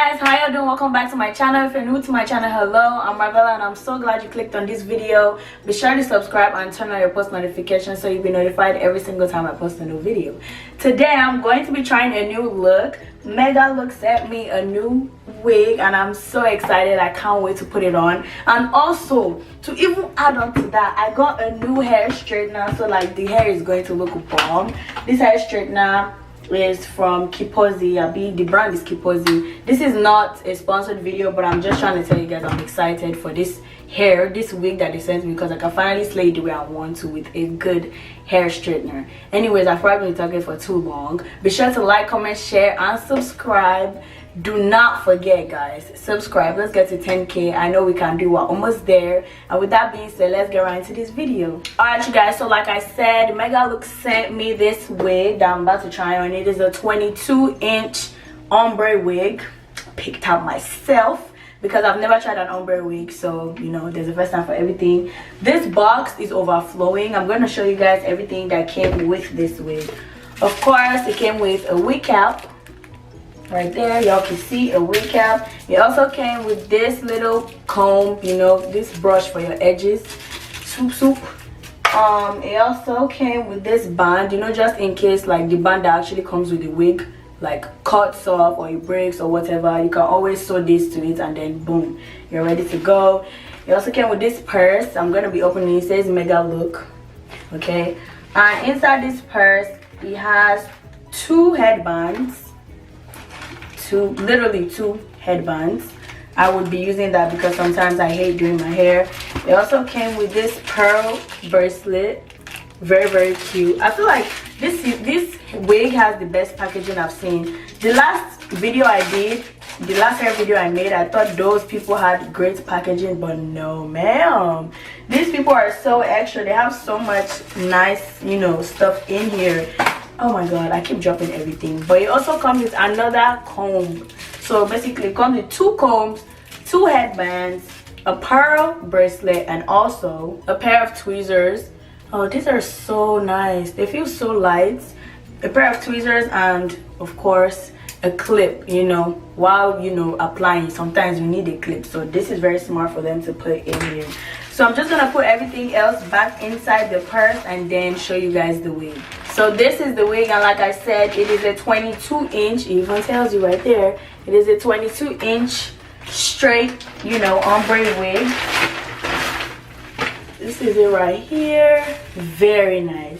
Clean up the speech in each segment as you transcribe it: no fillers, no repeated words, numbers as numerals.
guys, how y'all doing? Welcome back to my channel. If you're new to my channel, hello, I'm Marvella and I'm so glad you clicked on this video. Be sure to subscribe and turn on your post notifications so you'll be notified every single time I post a new video. Today I'm going to be trying a new look. Megalook sent me a new wig and I'm so excited. I can't wait to put it on. And also, to even add on to that, I got a new hair straightener, so like the hair is going to look bomb. This hair straightener is from Kipozi. The brand is Kipozi. This is not a sponsored video, but I'm just trying to tell you guys I'm excited for this wig that they sent me, because I can finally slay the way I want to with a good hair straightener. Anyways, I've probably been talking for too long. Be sure to like, comment, share and subscribe. Do not forget, guys, subscribe. Let's get to 10k. I know we can do. We're almost there. And with that being said, let's get right into this video. Alright, you guys, so like I said, Megalook sent me this wig that I'm about to try on. It is a 22-inch ombre wig. Picked out myself because I've never tried an ombre wig, so you know, there's a first time for everything. This box is overflowing. I'm going to show you guys everything that came with this wig. Of course, it came with a wig cap. Right there, y'all can see a wig cap. It also came with this little comb, you know, this brush for your edges. It also came with this band, you know, just in case like the band that actually comes with the wig like cuts off or it breaks or whatever, you can always sew this to it and then boom, you're ready to go. It also came with this purse. I'm gonna be opening it. It says Megalook, okay, and inside this purse it has two headbands. Literally two headbands. I would be using that because sometimes I hate doing my hair. It also came with this pearl bracelet. Very cute. I feel like this wig has the best packaging I've seen. The last video I did, the last hair video I made, I thought those people had great packaging, but no ma'am. These people are so extra. They have so much nice, you know, stuff in here. Oh my god, I keep dropping everything. But it also comes with another comb. So basically it comes with two combs, two headbands, a pearl bracelet, and also a pair of tweezers. Oh, these are so nice. They feel so light. A pair of tweezers and of course a clip, you know, while you know applying. Sometimes you need a clip, so this is very smart for them to put in here. So I'm just gonna put everything else back inside the purse and then show you guys the wig. So this is the wig, and like I said, it is a 22-inch. It even tells you right there. It is a 22-inch straight, you know, ombre wig. This is it right here. Very nice,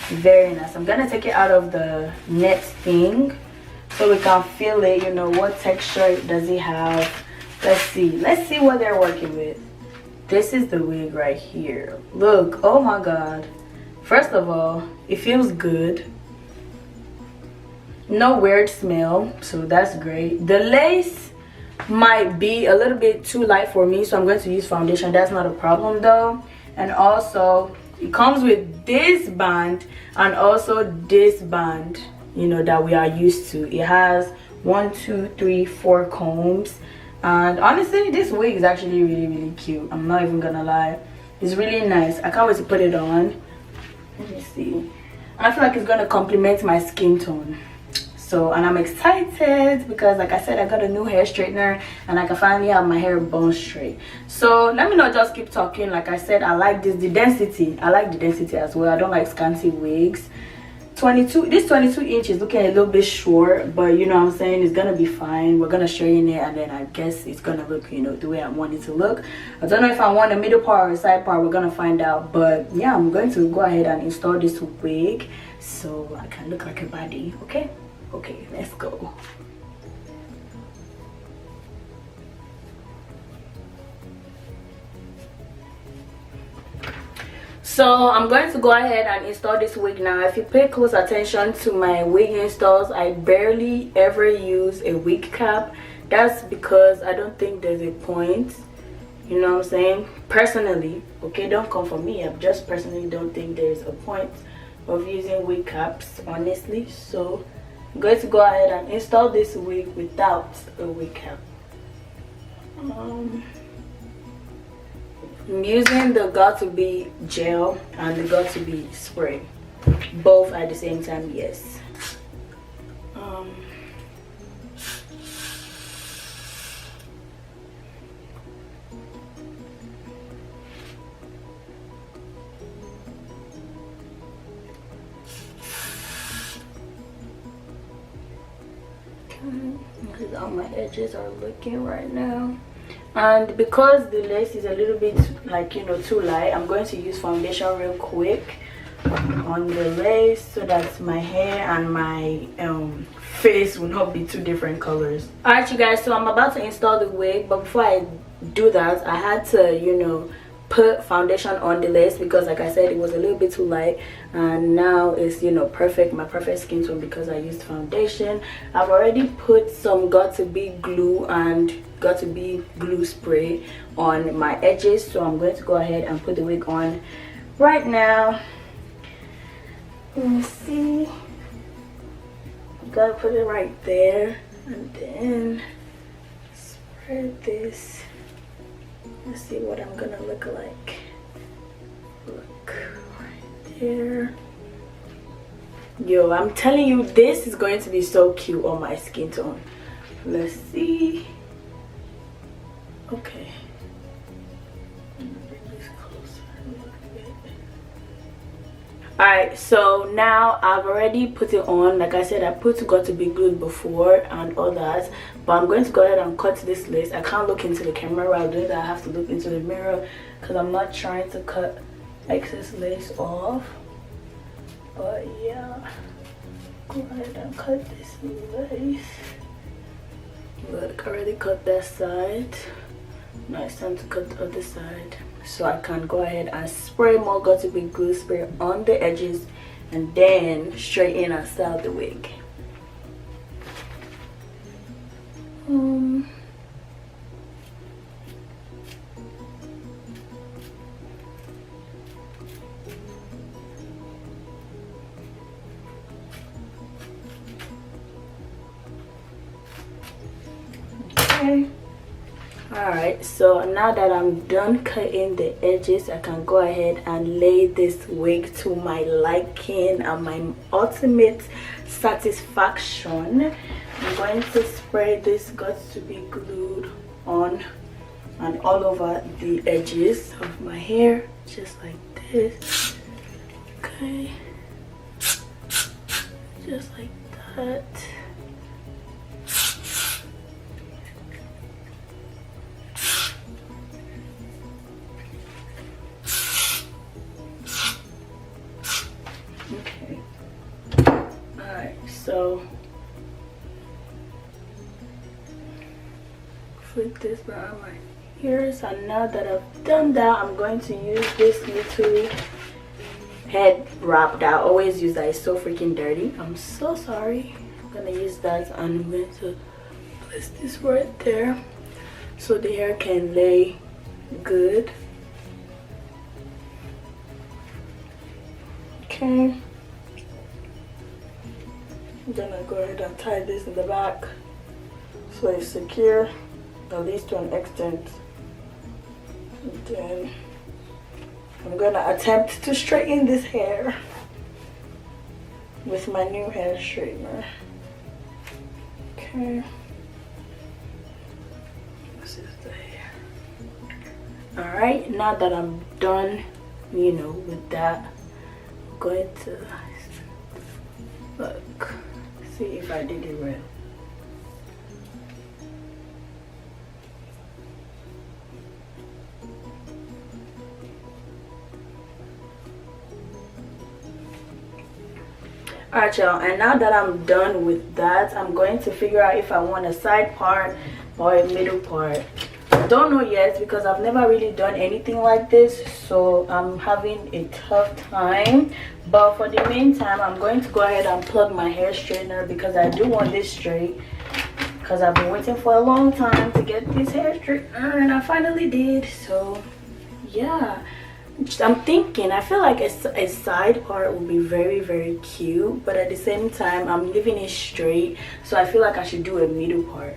very nice. I'm gonna take it out of the net thing so we can feel it. You know, what texture does it have? Let's see what they're working with. This is the wig right here. Look, oh my god. First of all, it feels good. No weird smell, so that's great. The lace might be a little bit too light for me, so I'm going to use foundation. That's not a problem though. And also it comes with this band and also this band, you know, that we are used to. It has 1 2 3 4 combs, and honestly this wig is actually really cute. I'm not even gonna lie, it's really nice. I can't wait to put it on. Let me see. I feel like it's gonna complement my skin tone. So, and I'm excited because like I said, I got a new hair straightener and I can finally have my hair bone straight. So let me not just keep talking. Like I said, I like the density. I like the density as well. I don't like scanty wigs. This 22 inch is looking a little bit short, but you know what I'm saying, it's gonna be fine. We're gonna straighten it and then I guess it's gonna look, you know, the way I want it to look. I don't know if I want a middle part or a side part. We're gonna find out. But yeah, I'm going to go ahead and install this wig so I can look like a baddie. Okay, let's go. So I'm going to go ahead and install this wig now. If you pay close attention to my wig installs, I barely ever use a wig cap. That's because I don't think there's a point, you know what I'm saying, personally. Okay, don't come for me. I just personally don't think there's a point of using wig caps, honestly. So I'm going to go ahead and install this wig without a wig cap. I'm using the Got2b gel and the Got2b spray, both at the same time. Yes. how my edges are looking right now. And because the lace is a little bit like, you know, too light, I'm going to use foundation real quick on the lace so that my hair and my face will not be two different colors. Alright you guys, so I'm about to install the wig, but before I do that I had to, you know, put foundation on the lace because like I said, it was a little bit too light, and now it's, you know, perfect, my perfect skin tone because I used foundation. I've already put some got to be glue and got to be glue spray on my edges, so I'm going to go ahead and put the wig on right now. Let me see, gotta put it right there and then spread this. Let's see what I'm gonna look like. Look right there. Yo, I'm telling you, this is going to be so cute on my skin tone. Let's see. Okay. Alright, so now I've already put it on. Like I said, I put got to be glued before and all that, but I'm going to go ahead and cut this lace. I can't look into the camera while doing that. I have to look into the mirror because I'm not trying to cut excess lace off. But yeah, go ahead and cut this lace. Look, I already cut that side. Now it's time to cut the other side, so I can go ahead and spray more got to be glue spray on the edges and then straighten and style the wig. Okay. Alright, so now that I'm done cutting the edges, I can go ahead and lay this wig to my liking and my ultimate satisfaction. I'm going to spray this got to be glued on and all over the edges of my hair, just like this. Okay, just like that. Okay, alright, so flip this around my ears, and now that I've done that, I'm going to use this little head wrap that I always use that is so freaking dirty. I'm so sorry. I'm gonna use that and I'm going to place this right there so the hair can lay good. Okay, I'm gonna go ahead and tie this in the back so it's secure, at least to an extent. And then I'm gonna attempt to straighten this hair with my new hair straightener. Okay, this is the hair. Alright, now that I'm done, you know, with that, I'm going to look, see if I did it right. Alright y'all, and now that I'm done with that, I'm going to figure out if I want a side part or a middle part. I don't know yet because I've never really done anything like this, so I'm having a tough time. But for the meantime, I'm going to go ahead and plug my hair straightener because I do want this straight, because I've been waiting for a long time to get this hair straightener and I finally did. So yeah, I'm thinking, I feel like a side part would be very, very cute, but at the same time I'm leaving it straight, so I feel like I should do a middle part.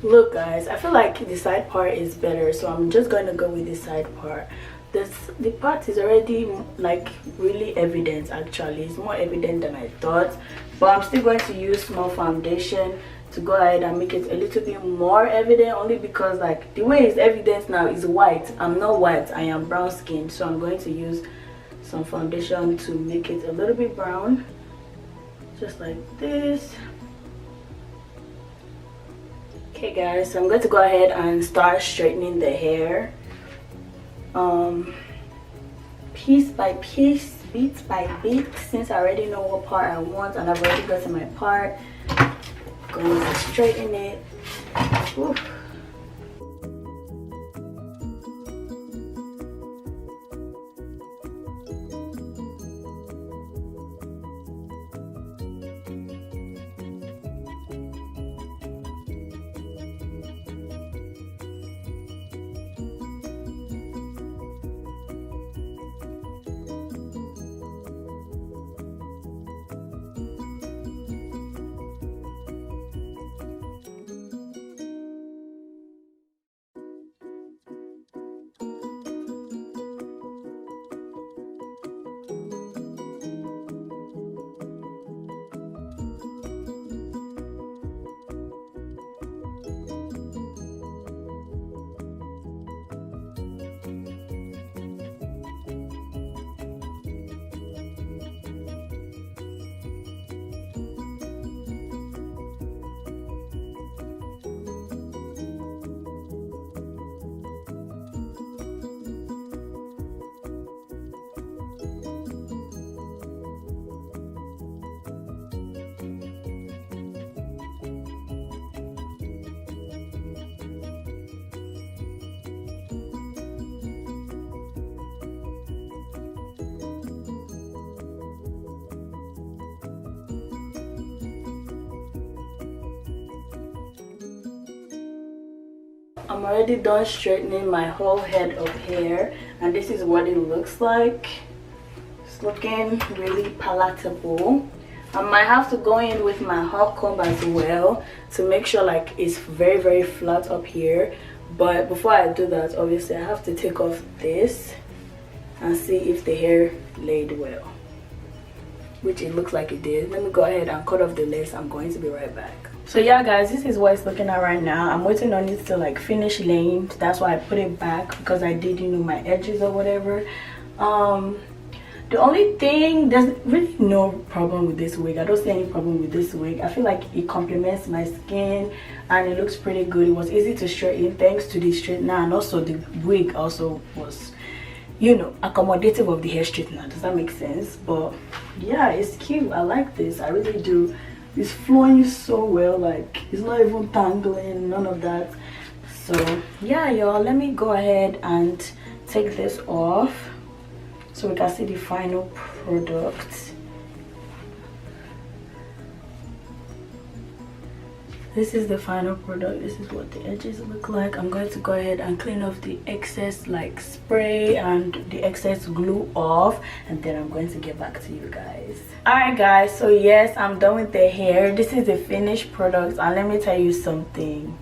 Look guys, I feel like the side part is better, so I'm just going to go with the side part. The part is already like really evident. Actually, it's more evident than I thought, but I'm still going to use more foundation to go ahead and make it a little bit more evident, only because like the way it's evident now is white. I'm not white, I am brown skin, so I'm going to use some foundation to make it a little bit brown, just like this. Okay guys, so I'm going to go ahead and start straightening the hair piece by piece, bit by bit, since I already know what part I want and I've already gotten my part. Going to straighten it. Oof. I'm already done straightening my whole head of hair, and this is what it looks like. It's looking really palatable. I might have to go in with my hot comb as well to make sure like it's very flat up here. But before I do that, obviously I have to take off this and see if the hair laid well, which it looks like it did. Let me go ahead and cut off the lace. I'm going to be right back. So yeah guys, this is what it's looking at right now. I'm waiting on it to like finish laying. That's why I put it back, because I did, you know, my edges or whatever. The only thing, there's really no problem with this wig. I don't see any problem with this wig. I feel like it complements my skin and it looks pretty good. It was easy to straighten thanks to the straightener, and also the wig also was, you know, accommodative of the hair straightener. Does that make sense? But yeah, it's cute. I like this. I really do. It's flowing so well, like it's not even tangling, none of that. So yeah y'all, let me go ahead and take this off so we can see the final product. This is the final product. This is what the edges look like. I'm going to go ahead and clean off the excess like spray and the excess glue off, and then I'm going to get back to you guys. Alright guys, so yes, I'm done with the hair. This is the finished product, and let me tell you something.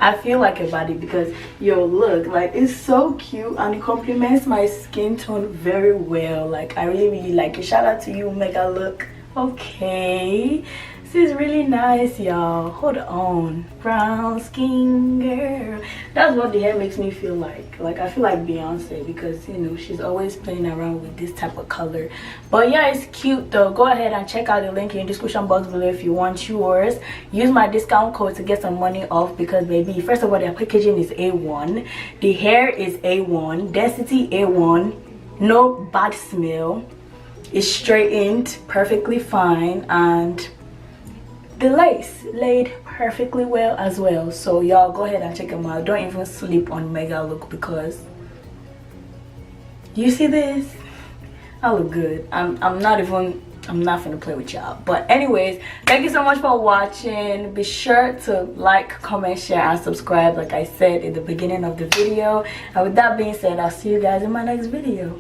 I feel like a body, because yo, look, like it's so cute and it complements my skin tone very well. Like I really like it. Shout out to you, Megalook. Okay, this is really nice y'all. Hold on. Brown skin girl. That's what the hair makes me feel like. Like I feel like Beyonce, because you know she's always playing around with this type of color. But yeah, it's cute though. Go ahead and check out the link in the description box below if you want yours. Use my discount code to get some money off, because baby, first of all, their packaging is A1, the hair is A1, density A1, no bad smell, it's straightened perfectly fine, and the lace laid perfectly well as well. So y'all go ahead and check them out. Don't even sleep on Megalook, because you see this, I look good. I'm not gonna play with y'all. But anyways, thank you so much for watching. Be sure to like, comment, share, and subscribe like I said in the beginning of the video. And with that being said, I'll see you guys in my next video.